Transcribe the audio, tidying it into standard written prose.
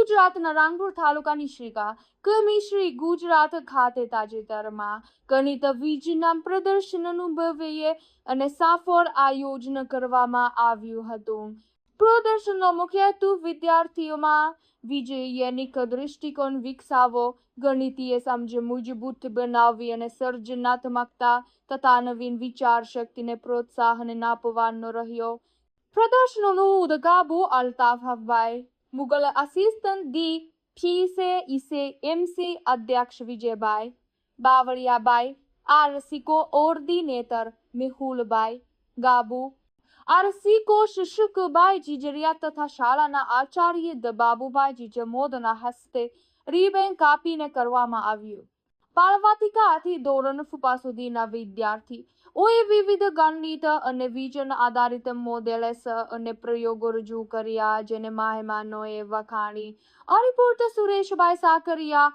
ગુજરાતના રાણપુર તાલુકાની શ્રીકા કમિશ્રી ગુજરાત ખાતે તાજેતરમાં ગણિત વિજ્ઞાન પ્રદર્શનનું ભવ્ય અને સફળ આયોજન કરવામાં આવ્યું હતું. પ્રદર્શનનો મુખ્ય હેતુ વિદ્યાર્થીઓમાં વિજ્ઞાનિક દૃષ્ટિકોણ વિકસાવવો, ગણિતીય સમજ મજબૂત બનાવવી અને સર્જનાત્મકતા તથા નવીન વિચાર શક્તિને પ્રોત્સાહન આપવાનો રહ્યો. પ્રદર્શનનું ઉદ્ઘાટન અલ્તાફભાઈ મુગલ, આસિસ્ટન્ટ ડી પીસે ઇસે એમસી અધ્યક્ષ વિજયભાઈ બાવળિયાભાઈ, આરસી કોઓર્ડિનેટર મેહુલભાઈ ગાબુ, આરસી કો શિક્ષકભાઈ જીજરિયા તથા શાળાના આચાર્ય દબાબુભાઈ જીજમોદના હસ્તે રિબન કાપીને કરવામાં આવ્યું. બાળવાટિકાથી ધોરણ 5 સુધીના વિદ્યાર્થીઓએ વિવિધ ગણિત અને વિજ્ઞાન આધારિત મોડેલ્સ અને પ્રયોગો રજૂ કર્યા, જેને મહેમાનોએ વખાણી. આ રિપોર્ટ સુરેશભાઈ સાકરિયા,